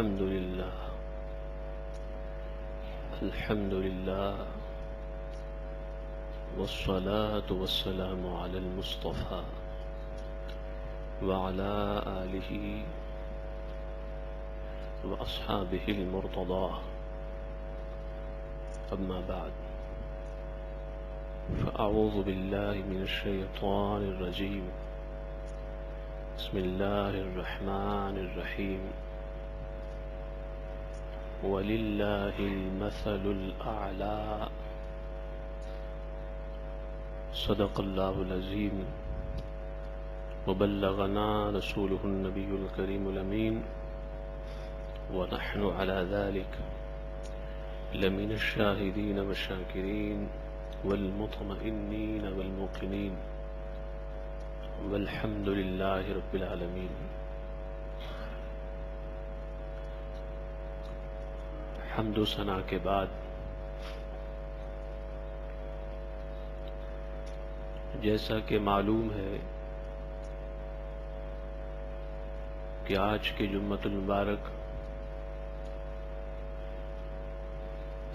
الحمد لله والصلاة والسلام على المصطفى وعلى آله وأصحابه المرتضى. أما بعد، فأعوذ بالله من الشيطان الرجيم. بسم الله الرحمن الرحيم. ولله المثل الأعلى. صدق الله العظيم وبلغنا رسوله النبي الكريم الأمين ونحن على ذلك لمن الشاهدين والشاكرين والمطمئنين والموقنين والحمد لله رب العالمين. حمد و ثنا کے بعد جیسا کہ معلوم ہے کہ آج کے جمعۃ المبارک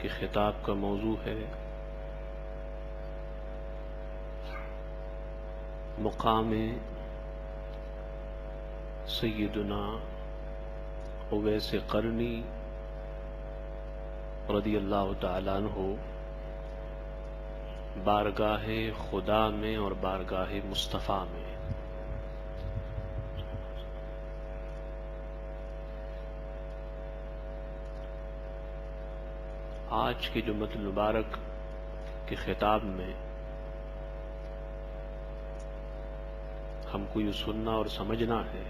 کے خطاب کا موضوع ہے مقام سیدنا اویس قرنی رضی اللہ تعالیٰ عنہ بارگاہ خدا میں اور بارگاہ مصطفیٰ میں. آج کے جمعۃ المبارک کے خطاب میں ہم کو یہ سننا اور سمجھنا ہے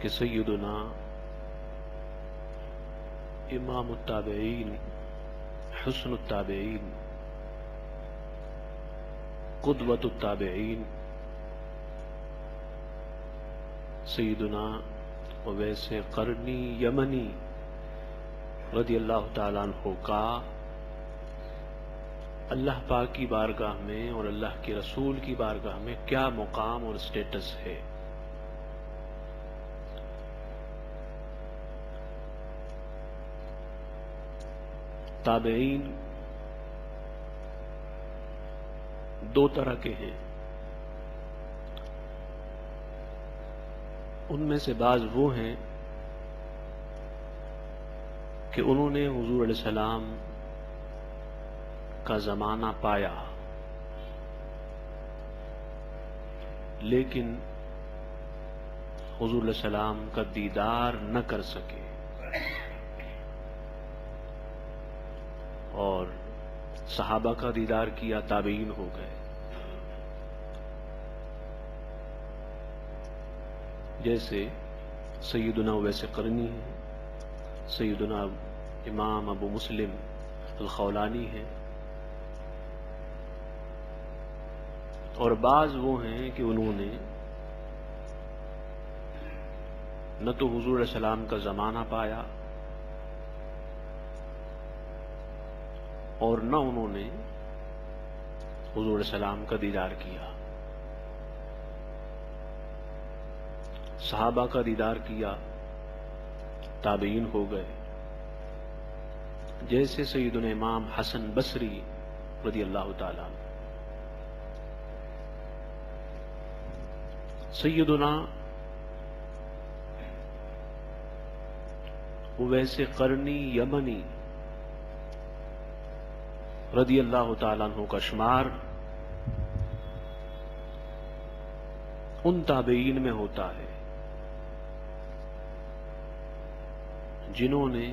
کہ سیدنا امام التابعین، حسن التابعین، قدوۃ التابعین سیدنا اویس قرنی یمنی رضی اللہ تعالیٰ عنہ کا اللہ پاک کی بارگاہ میں اور اللہ کے رسول کی بارگاہ میں کیا مقام اور سٹیٹس ہے. تابعین دو طرح کے ہیں. ان میں سے بعض وہ ہیں کہ انہوں نے حضور علیہ السلام کا زمانہ پایا لیکن حضور علیہ السلام کا دیدار نہ کر سکے اور صحابہ کا دیدار کیا، تابعین ہو گئے. جیسے سیدنا اویس قرنی ہیں، سیدنا امام ابو مسلم الخولانی ہیں، اور بعض وہ ہیں کہ انہوں نے نہ تو حضور علیہ السلام کا زمانہ پایا اور نہ انہوں نے حضور علیہ السلام کا دیدار کیا. صحابہ کا دیدار کیا، تابعین ہو گئے. جیسے سیدنا امام حسن بصری رضی اللہ تعالیٰ عنہ. سیدنا اویس قرنی یمنی رضی اللہ تعالیٰ عنہ کا شمار ان تابعین میں ہوتا ہے جنہوں نے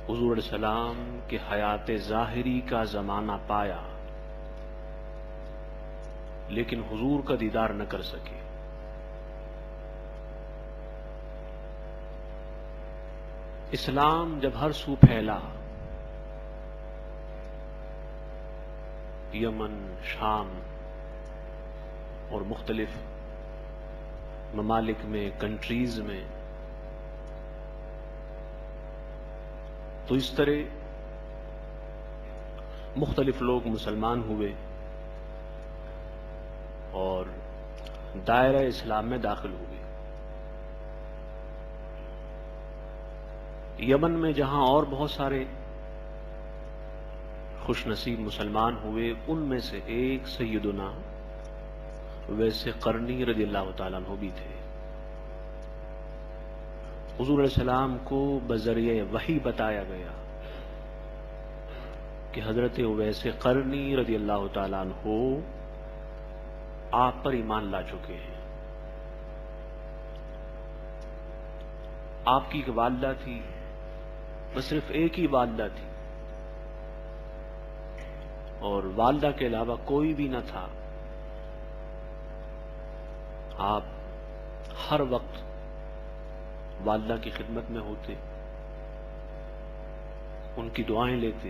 حضور علیہ السلام کے حیات ظاہری کا زمانہ پایا لیکن حضور کا دیدار نہ کر سکے. اسلام جب ہر سو پھیلا، یمن، شام اور مختلف ممالک میں، کنٹریز میں، تو اس طرح مختلف لوگ مسلمان ہوئے اور دائرہ اسلام میں داخل ہوئے. یمن میں جہاں اور بہت سارے خوش نصیب مسلمان ہوئے، ان میں سے ایک سیدنا اویس قرنی رضی اللہ تعالیٰ عنہ بھی تھے۔ حضور علیہ السلام کو بذریعہ وحی بتایا گیا کہ حضرت اویس قرنی رضی اللہ تعالیٰ عنہ آپ پر ایمان لا چکے ہیں۔ آپ کی ایک والدہ تھی، بس صرف ایک ہی والدہ تھی، اور والدہ کے علاوہ کوئی بھی نہ تھا۔ آپ ہر وقت والدہ کی خدمت میں ہوتے، ان کی دعائیں لیتے۔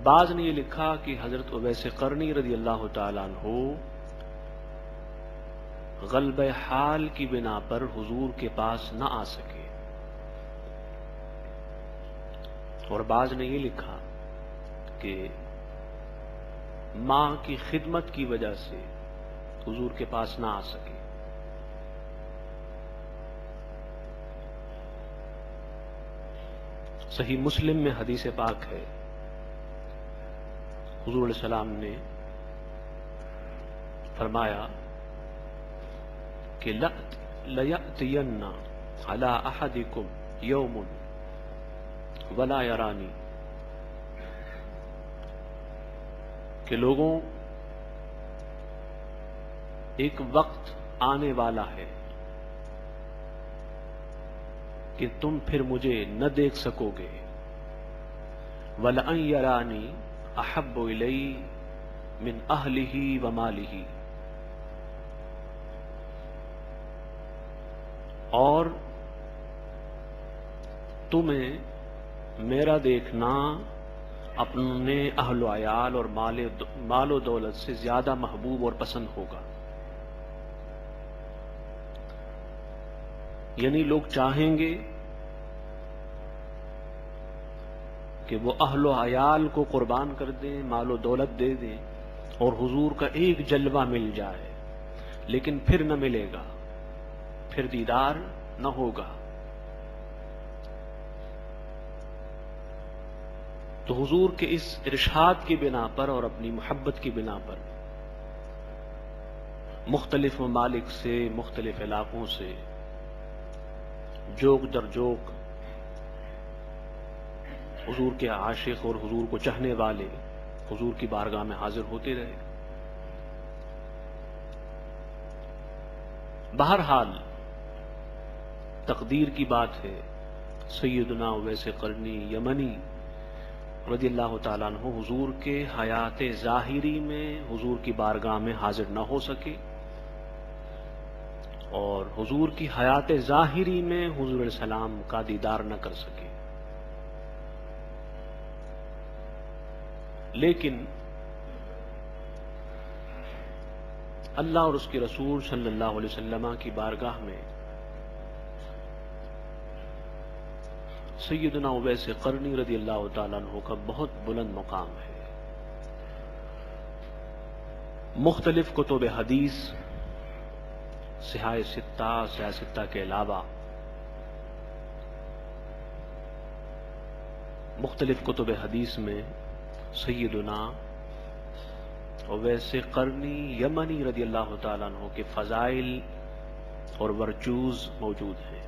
بعض نے یہ لکھا کہ حضرت اویس قرنی رضی اللہ تعالیٰ عنہ غلبہ حال کی بنا پر حضور کے پاس نہ آ سکے، اور بعض نے یہ لکھا کہ ماں کی خدمت کی وجہ سے حضور کے پاس نہ آ سکے۔ صحیح مسلم میں حدیث پاک ہے، حضور علیہ السلام نے فرمایا کہ لَيَأْتِيَنَّ عَلَىٰ أَحَدِكُمْ يَوْمٌ وَلَا يَرَانِي، کہ لوگوں ایک وقت آنے والا ہے کہ تم پھر مجھے نہ دیکھ سکو گے، وَلَأَن يَرَانِي أَحَبُّ إِلَيَّ مِنْ أَهْلِهِ وَمَالِهِ، اور تمہیں میرا دیکھنا اپنے اہل و عیال اور مال و دولت سے زیادہ محبوب اور پسند ہوگا۔ یعنی لوگ چاہیں گے کہ وہ اہل و عیال کو قربان کر دیں، مال و دولت دے دیں، اور حضور کا ایک جلوہ مل جائے، لیکن پھر نہ ملے گا، پھر دیدار نہ ہوگا۔ تو حضور کے اس ارشاد کی بنا پر اور اپنی محبت کی بنا پر مختلف ممالک سے، مختلف علاقوں سے جوک در جوک حضور کے عاشق اور حضور کو چاہنے والے حضور کی بارگاہ میں حاضر ہوتے رہے۔ بہرحال تقدیر کی بات ہے، سیدنا اویس قرنی یمنی رضی اللہ تعالیٰ عنہ حضور کے حیات ظاہری میں حضور کی بارگاہ میں حاضر نہ ہو سکے، اور حضور کی حیات ظاہری میں حضور علیہ السلام کا دیدار نہ کر سکے۔ لیکن اللہ اور اس کے رسول صلی اللہ علیہ وسلم کی بارگاہ میں سیدنا اویس قرنی رضی اللہ تعالیٰ عنہ کا بہت بلند مقام ہے۔ مختلف کتب حدیث، صحاح ستہ کے علاوہ مختلف کتب حدیث میں سیدنا اویس قرنی یمنی رضی اللہ تعالیٰ عنہ کے فضائل اور ورچوز موجود ہیں۔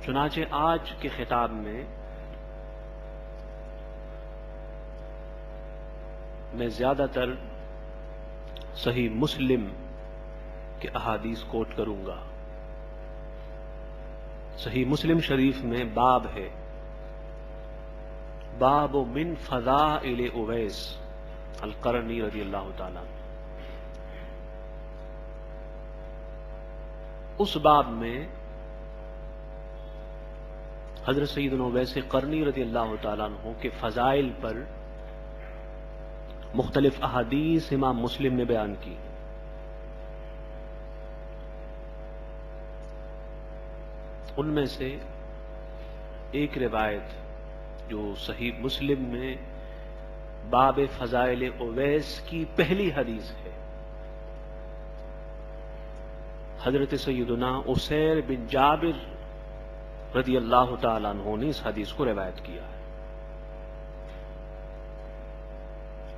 چنانچہ آج کے خطاب میں میں زیادہ تر صحیح مسلم کے احادیث کوٹ کروں گا۔ صحیح مسلم شریف میں باب ہے، باب من فضائل اویس القرنی رضی اللہ تعالیٰ۔ اس باب میں حضرت سیدنا اویس قرنی رضی اللہ تعالیٰ عنہ کے فضائل پر مختلف احادیث امام مسلم نے بیان کی۔ ان میں سے ایک روایت جو صحیح مسلم میں باب فضائل اویس کی پہلی حدیث ہے۔ حضرت سیدنا اسیر بن جابر رضی اللہ تعالیٰ عنہ نے اس حدیث کو روایت کیا ہے۔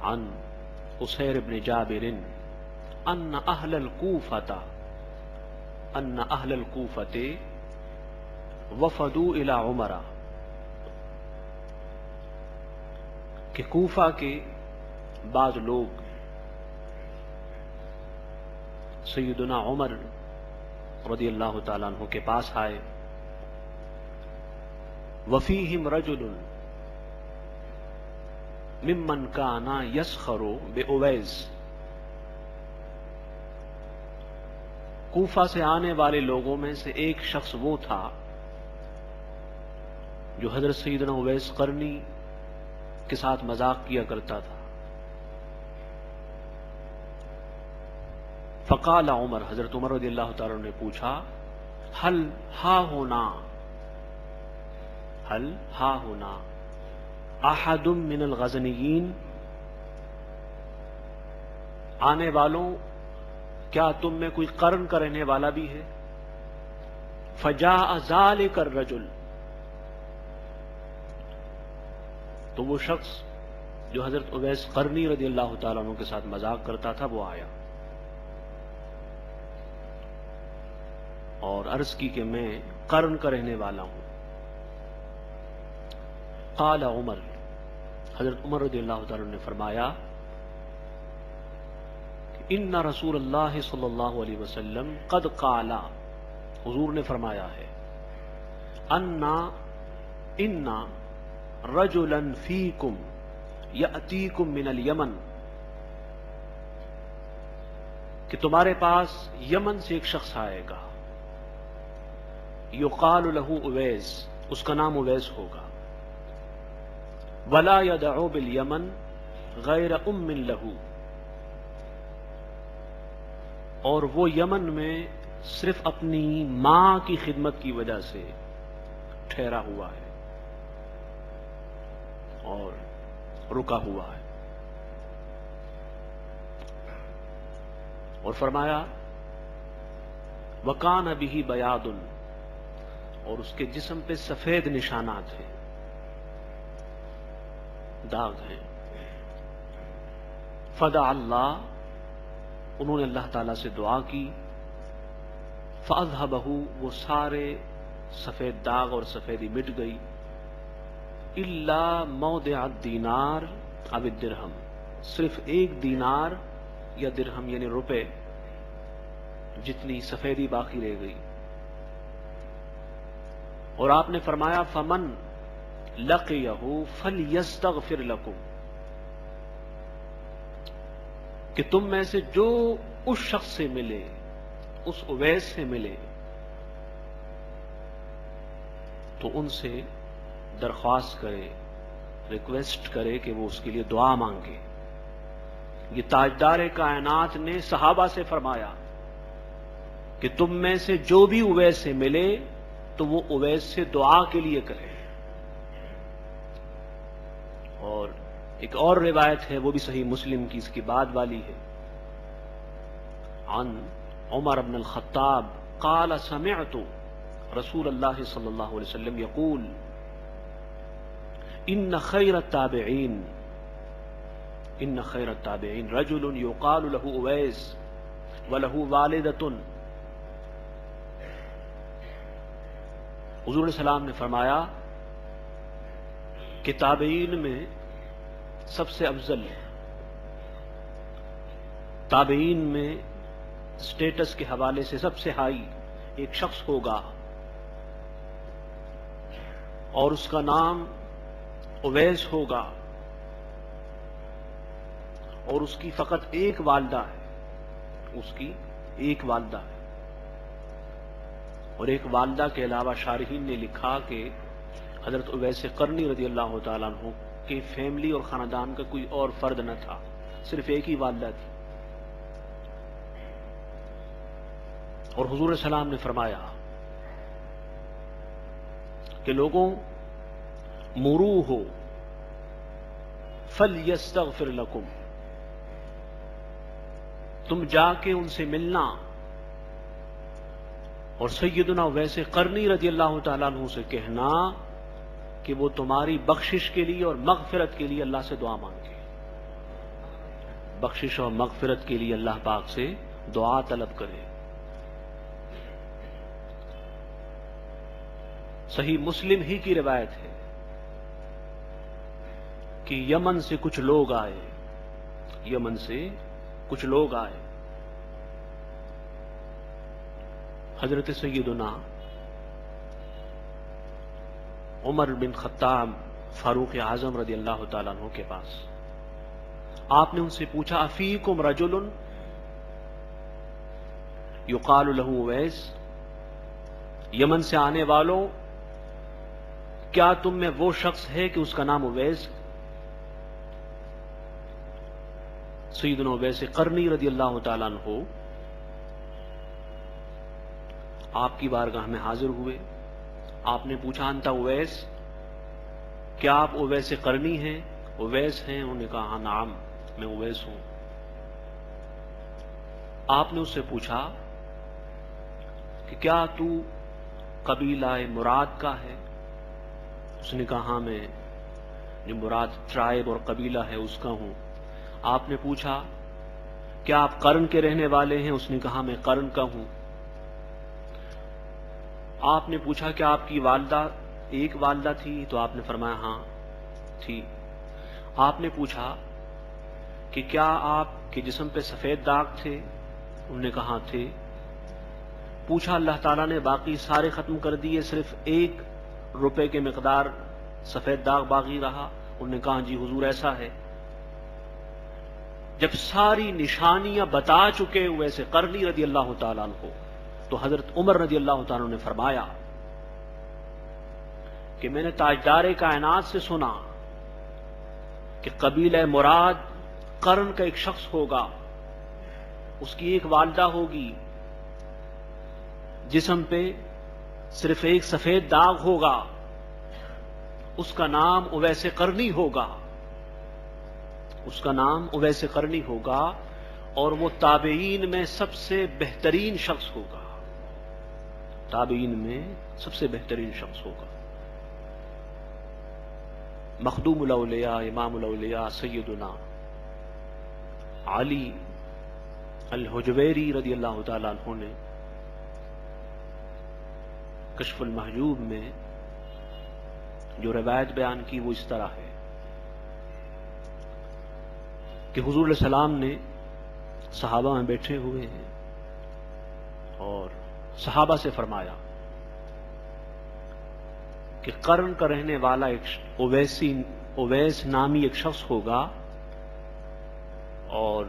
عن اسیر بن جابر ان اہل الکوفۃ وفدوا الی عمر، کہ کوفہ کے بعض لوگ سیدنا عمر رضی اللہ تعالیٰ عنہ کے پاس آئے۔ وفیہم رجل ممن کان یسخر بأویس، کوفہ سے آنے والے لوگوں میں سے ایک شخص وہ تھا جو حضرت سیدنا اویس قرنی کے ساتھ مذاق کیا کرتا تھا۔ فقال عمر، حضرت عمر رضی اللہ تعالیٰ نے پوچھا، ہل ہا ہونا احد من الغزنیین، آنے والوں کیا تم میں کوئی قرن کا رہنے والا بھی ہے؟ فجاء ذلک الرجل، تو وہ شخص جو حضرت اویس قرنی رضی اللہ تعالیٰ عنہ کے ساتھ مذاق کرتا تھا وہ آیا اور عرض کی کہ میں قرن کا رہنے والا ہوں۔ قال عمر، حضرت عمر رضی اللہ تعالیٰ عنہ نے فرمایا کہ ان رسول اللہ صلی اللہ علیہ وسلم قد قال، حضور نے فرمایا ہے، ان رجلا فیکم یأتیکم من الیمن، کہ تمہارے پاس یمن سے ایک شخص آئے گا، یقال لہ اویس، اس کا نام اویس ہوگا، ولا یدعو بالیمن غیر ام لہ، اور وہ یمن میں صرف اپنی ماں کی خدمت کی وجہ سے ٹھہرا ہوا ہے اور رکا ہوا ہے۔ اور فرمایا وکان بہ بیاض، اور اس کے جسم پہ سفید نشانات ہیں، داغ ہیں۔ فدعا اللہ، انہوں نے اللہ تعالی سے دعا کی، فاذهبہ، وہ سارے سفید داغ اور سفیدی مٹ گئی، الا موضع الدینار او الدرہم، صرف ایک دینار یا درہم یعنی روپے جتنی سفیدی باقی رہ گئی۔ اور آپ نے فرمایا فمن لقیہ فلیستغفر لکم، کہ تم میں سے جو اس شخص سے ملے، اس اویس سے ملے، تو ان سے درخواست کرے، ریکویسٹ کرے کہ وہ اس کے لیے دعا مانگے۔ یہ تاجدار کائنات نے صحابہ سے فرمایا کہ تم میں سے جو بھی اویس سے ملے تو وہ اویس سے دعا کے لیے کرے۔ اور ایک اور روایت ہے، وہ بھی صحیح مسلم کی، اس کی بعد والی ہے، عن عمر بن الخطاب قال سمعت رسول اللہ صلی اللہ علیہ وسلم یقول ان خیر التابعین رجل یقال له اویس وله والدۃ، حضور علیہ السلام نے فرمایا کہ تابعین میں سب سے افضل، تابعین میں سٹیٹس کے حوالے سے سب سے ہائی ایک شخص ہوگا اور اس کا نام اویس ہوگا، اور اس کی فقط ایک والدہ ہے، اس کی ایک والدہ ہے، اور ایک والدہ کے علاوہ شارحین نے لکھا کہ حضرت اویس قرنی رضی اللہ تعالیٰ عنہ کی فیملی اور خاندان کا کوئی اور فرد نہ تھا، صرف ایک ہی والدہ تھی۔ اور حضور صلی اللہ علیہ وسلم نے فرمایا کہ لوگوں مروہ فَلْيَسْتَغْفِرْ لَكُمْ، تم جا کے ان سے ملنا اور سیدنا اویس قرنی رضی اللہ تعالیٰ عنہ سے کہنا کہ وہ تمہاری بخشش کے لیے اور مغفرت کے لیے اللہ سے دعا مانگے، بخشش اور مغفرت کے لیے اللہ پاک سے دعا طلب کرے۔ صحیح مسلم ہی کی روایت ہے کہ یمن سے کچھ لوگ آئے، یمن سے کچھ لوگ آئے، حضرت سیدنا عمر بن خطاب فاروق اعظم رضی اللہ تعالیٰ عنہ کے پاس۔ آپ نے ان سے پوچھا افیکم رجل یقال لہ اویس، یمن سے آنے والوں کیا تم میں وہ شخص ہے کہ اس کا نام اویس؟ سیدنا اویس قرنی رضی اللہ تعالیٰ عنہ آپ کی بارگاہ میں حاضر ہوئے۔ آپ نے پوچھا انت اویس، کیا آپ اویس قرنی ہیں، اویس ہیں؟ انہوں نے کہا ہاں نعم میں اویس ہوں۔ آپ نے اس سے پوچھا کہ کیا تو قبیلہ مراد کا ہے؟ اس نے کہا ہاں میں جو مراد ٹرائب اور قبیلہ ہے اس کا ہوں۔ آپ نے پوچھا کیا آپ قرن کے رہنے والے ہیں؟ اس نے کہا میں قرن کا ہوں۔ آپ نے پوچھا کہ آپ کی والدہ ایک والدہ تھی؟ تو آپ نے فرمایا ہاں تھی۔ آپ نے پوچھا کہ کیا آپ کے جسم پہ سفید داغ تھے؟ انہوں نے کہا تھے۔ پوچھا اللہ تعالیٰ نے باقی سارے ختم کر دیے، صرف 1 روپے کے مقدار سفید داغ باقی رہا؟ انہوں نے کہا جی حضور ایسا ہے۔ جب ساری نشانیاں بتا چکے ویسے قرنی رضی اللہ تعالیٰ عنہ، تو حضرت عمر رضی اللہ تعالیٰ نے فرمایا کہ میں نے تاجدار کائنات سے سنا کہ قبیلہ مراد قرن کا ایک شخص ہوگا، اس کی ایک والدہ ہوگی، جسم پہ صرف 1 سفید داغ ہوگا، اس کا نام اویس قرنی ہوگا، اس کا نام اویس قرنی ہوگا، اور وہ تابعین میں سب سے بہترین شخص ہوگا، تابعین میں سب سے بہترین شخص ہوگا۔ مخدوم الاولیاء امام الاولیاء سیدنا علی الحجویری رضی اللہ تعالیٰ عنہ نے کشف المحجوب میں جو روایت بیان کی وہ اس طرح ہے کہ حضور علیہ السلام نے صحابہ میں بیٹھے ہوئے ہیں اور صحابہ سے فرمایا کہ قرن کا رہنے والا ایک اویس نامی ایک شخص ہوگا، اور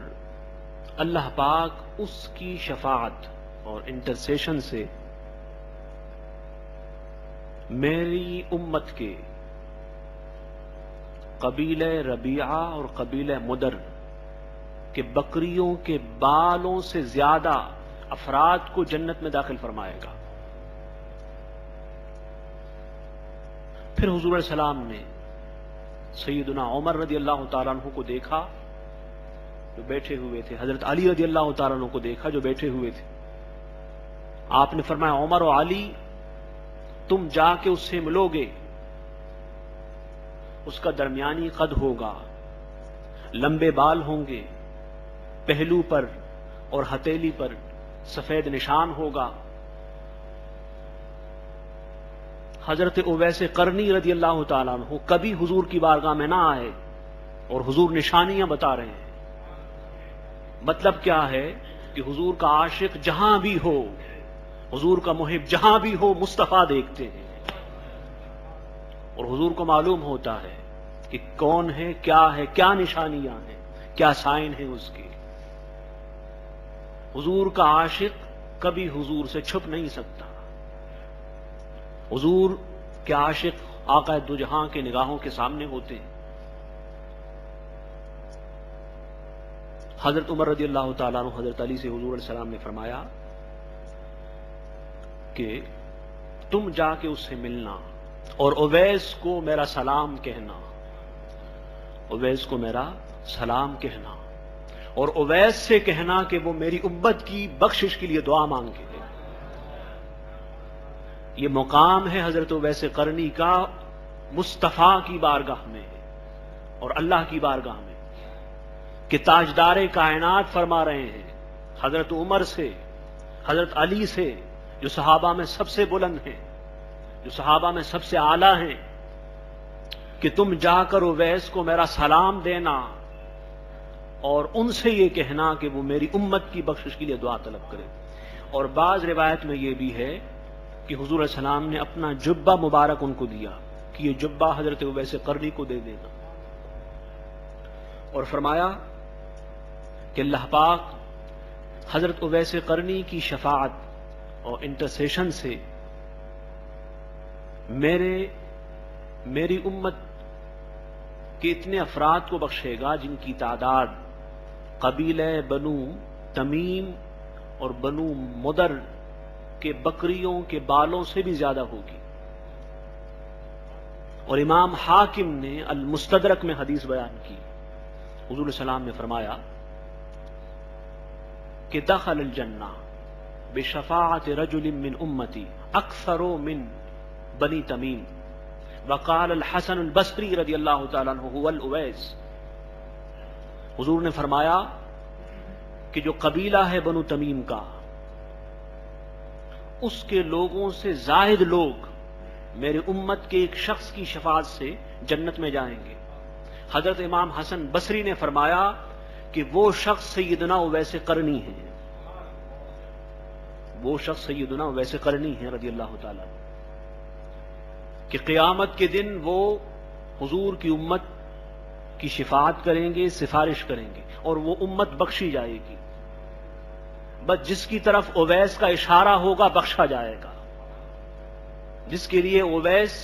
اللہ پاک اس کی شفاعت اور انٹرسیشن سے میری امت کے قبیلہ ربیعہ اور قبیلہ مدر کہ بکریوں کے بالوں سے زیادہ افراد کو جنت میں داخل فرمائے گا۔ پھر حضور علیہ السلام نے سیدنا عمر رضی اللہ تعالیٰ عنہ کو دیکھا جو بیٹھے ہوئے تھے، حضرت علی رضی اللہ تعالیٰ عنہ کو دیکھا جو بیٹھے ہوئے تھے۔ آپ نے فرمایا عمر و علی تم جا کے اس سے ملو گے، اس کا درمیانی قد ہوگا، لمبے بال ہوں گے، پہلو پر اور ہتھیلی پر سفید نشان ہوگا۔ حضرت اویس قرنی رضی اللہ تعالیٰ عنہ کبھی حضور کی بارگاہ میں نہ آئے اور حضور نشانیاں بتا رہے ہیں۔ مطلب کیا ہے کہ حضور کا عاشق جہاں بھی ہو، حضور کا محب جہاں بھی ہو، مصطفیٰ دیکھتے ہیں اور حضور کو معلوم ہوتا ہے کہ کون ہے، کیا نشانیاں ہیں، کیا سائن ہیں اس کے۔ حضور کا عاشق کبھی حضور سے چھپ نہیں سکتا۔ حضور کے عاشق آقا دو جہاں کے نگاہوں کے سامنے ہوتے ہیں۔ حضرت عمر رضی اللہ تعالیٰ عنہ حضرت علی سے حضور علیہ السلام نے فرمایا کہ تم جا کے اس سے ملنا اور اویس کو میرا سلام کہنا، اویس کو میرا سلام کہنا، اور اویس سے کہنا کہ وہ میری امت کی بخشش کے لیے دعا مانگے۔ یہ مقام ہے حضرت اویس قرنی کا مصطفیٰ کی بارگاہ میں اور اللہ کی بارگاہ میں، کہ تاجدار کائنات فرما رہے ہیں حضرت عمر سے، حضرت علی سے، جو صحابہ میں سب سے بلند ہیں، جو صحابہ میں سب سے اعلیٰ ہیں، کہ تم جا کر اویس کو میرا سلام دینا اور ان سے یہ کہنا کہ وہ میری امت کی بخشش کے لیے دعا طلب کرے۔ اور بعض روایت میں یہ بھی ہے کہ حضور علیہ السلام نے اپنا جبہ مبارک ان کو دیا کہ یہ جبہ حضرت اویس قرنی کو دے دینا، اور فرمایا کہ اللہ پاک حضرت اویس قرنی کی شفاعت اور انٹرسیشن سے میری امت کے اتنے افراد کو بخشے گا جن کی تعداد قبیلہ بنو تمیم اور بنو مدر کے بکریوں کے بالوں سے بھی زیادہ ہوگی۔ اور امام حاکم نے المستدرک میں حدیث بیان کی، حضور علیہ السلام نے فرمایا کہ دخل الجنہ بشفاعت رجل من امتی اکثر من بنی تمیم، وقال الحسن البصری رضی اللہ تعالیٰ عنہ هو الاویس۔ حضور نے فرمایا کہ جو قبیلہ ہے بنو تمیم کا، اس کے لوگوں سے زائد لوگ میرے امت کے ایک شخص کی شفاعت سے جنت میں جائیں گے۔ حضرت امام حسن بصری نے فرمایا کہ وہ شخص سیدنا اویس قرنی ہیں، وہ شخص سیدنا اویس قرنی ہیں رضی اللہ تعالیٰ عنہ، کہ قیامت کے دن وہ حضور کی امت کی شفاعت کریں گے، سفارش کریں گے، اور وہ امت بخشی جائے گی۔ بس جس کی طرف اویس کا اشارہ ہوگا بخشا جائے گا، جس کے لیے اویس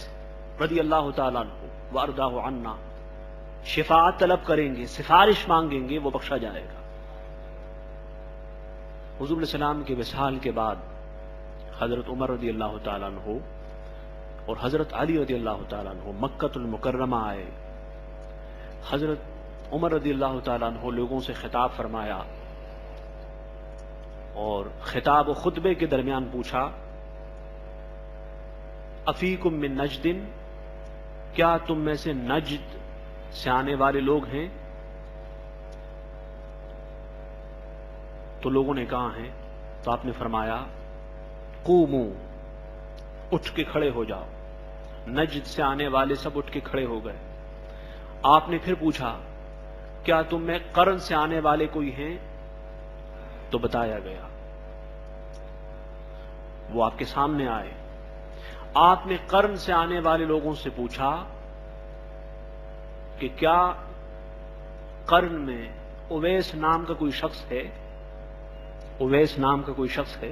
رضی اللہ تعالیٰ عنہ وارضاہ عنا شفاعت طلب کریں گے، سفارش مانگیں گے، وہ بخشا جائے گا۔ حضور علیہ السلام کے وصال کے بعد حضرت عمر رضی اللہ تعالیٰ عنہ اور حضرت علی رضی اللہ تعالیٰ عنہ مکۃ المکرمہ آئے۔ حضرت عمر رضی اللہ تعالیٰ عنہ لوگوں سے خطاب فرمایا، اور خطاب و خطبے کے درمیان پوچھا افیکم من نجد، کیا تم میں سے نجد سے آنے والے لوگ ہیں؟ تو لوگوں نے کہا ہیں۔ تو آپ نے فرمایا قوموا، اٹھ کے کھڑے ہو جاؤ۔ نجد سے آنے والے سب اٹھ کے کھڑے ہو گئے۔ آپ نے پھر پوچھا کیا تم میں قرن سے آنے والے کوئی ہیں؟ تو بتایا گیا، وہ آپ کے سامنے آئے۔ آپ نے قرن سے آنے والے لوگوں سے پوچھا کہ کیا قرن میں اویس نام کا کوئی شخص ہے؟ اویس نام کا کوئی شخص ہے؟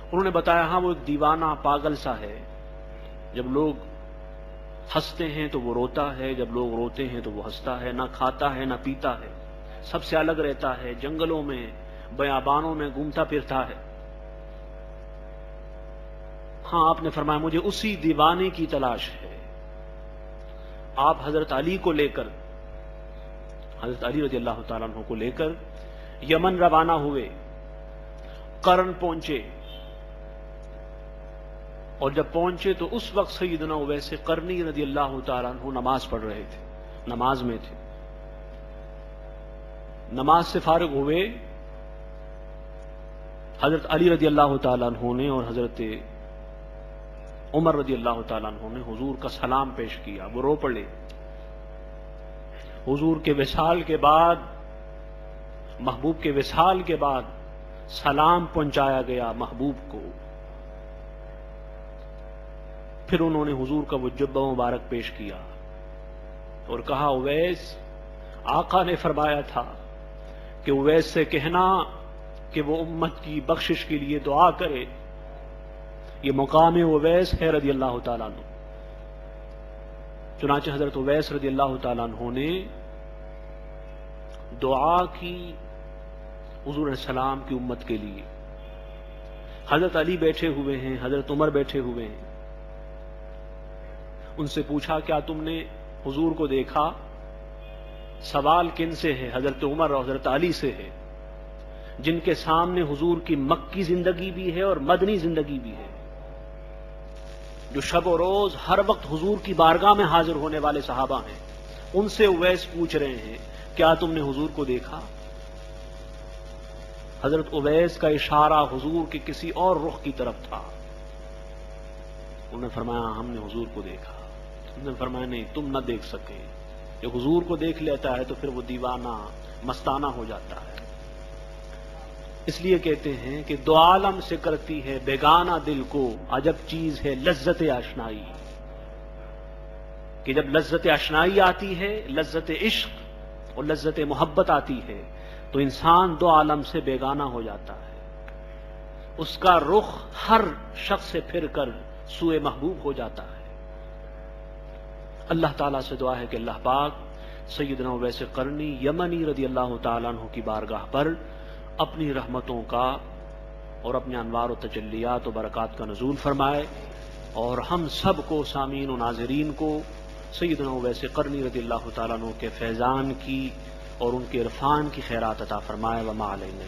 انہوں نے بتایا ہاں، وہ ایک دیوانہ پاگل سا ہے، جب لوگ ہنستے ہیں تو وہ روتا ہے، جب لوگ روتے ہیں تو وہ ہنستا ہے، نہ کھاتا ہے نہ پیتا ہے، سب سے الگ رہتا ہے، جنگلوں میں بیابانوں میں گھومتا پھرتا ہے۔ ہاں، آپ نے فرمایا مجھے اسی دیوانے کی تلاش ہے۔ آپ حضرت علی کو لے کر، حضرت علی رضی اللہ تعالیٰ عنہ کو لے کر یمن روانہ ہوئے، قرن پہنچے، اور جب پہنچے تو اس وقت سیدنا اویس قرنی رضی اللہ تعالیٰ عنہ نماز پڑھ رہے تھے، نماز میں تھے۔ نماز سے فارغ ہوئے، حضرت علی رضی اللہ تعالیٰ عنہ نے اور حضرت عمر رضی اللہ تعالیٰ عنہ نے حضور کا سلام پیش کیا، وہ رو پڑے۔ حضور کے وصال کے بعد، محبوب کے وصال کے بعد سلام پہنچایا گیا محبوب کو۔ پھر انہوں نے حضور کا وہ جبہ مبارک پیش کیا اور کہا اویس، آقا نے فرمایا تھا کہ اویس سے کہنا کہ وہ امت کی بخشش کے لیے دعا کرے۔ یہ مقام اویس ہے رضی اللہ تعالیٰ عنہ۔ چنانچہ حضرت اویس رضی اللہ تعالیٰ عنہ نے دعا کی حضور علیہ السلام کی امت کے لیے۔ حضرت علی بیٹھے ہوئے ہیں، حضرت عمر بیٹھے ہوئے ہیں، ان سے پوچھا کیا تم نے حضور کو دیکھا، سوال کن سے ہے؟ حضرت عمر اور حضرت علی سے ہے، جن کے سامنے حضور کی مکی زندگی بھی ہے اور مدنی زندگی بھی ہے، جو شب و روز ہر وقت حضور کی بارگاہ میں حاضر ہونے والے صحابہ ہیں۔ ان سے اویس پوچھ رہے ہیں کیا تم نے حضور کو دیکھا؟ حضرت اویس کا اشارہ حضور کے کسی اور رخ کی طرف تھا۔ انہوں نے فرمایا ہم نے حضور کو دیکھا۔ انہوں نے فرمایا نہیں، تم نہ دیکھ سکے، جو حضور کو دیکھ لیتا ہے تو پھر وہ دیوانہ مستانہ ہو جاتا ہے۔ اس لیے کہتے ہیں کہ دو عالم سے کرتی ہے بیگانہ دل کو، عجب چیز ہے لذت آشنائی، کہ جب لذت آشنائی آتی ہے، لذت عشق اور لذت محبت آتی ہے تو انسان دو عالم سے بیگانہ ہو جاتا ہے، اس کا رخ ہر شخص سے پھر کر سوئے محبوب ہو جاتا ہے۔ اللہ تعالیٰ سے دعا ہے کہ اللہ پاک سیدنا اویس قرنی یمنی رضی اللہ تعالیٰ عنہ کی بارگاہ پر اپنی رحمتوں کا اور اپنے انوار و تجلیات و برکات کا نزول فرمائے، اور ہم سب کو سامعین و ناظرین کو سیدنا اویس قرنی رضی اللہ تعالیٰ عنہ کے فیضان کی اور ان کے عرفان کی خیرات عطا فرمائے۔ وما علینا۔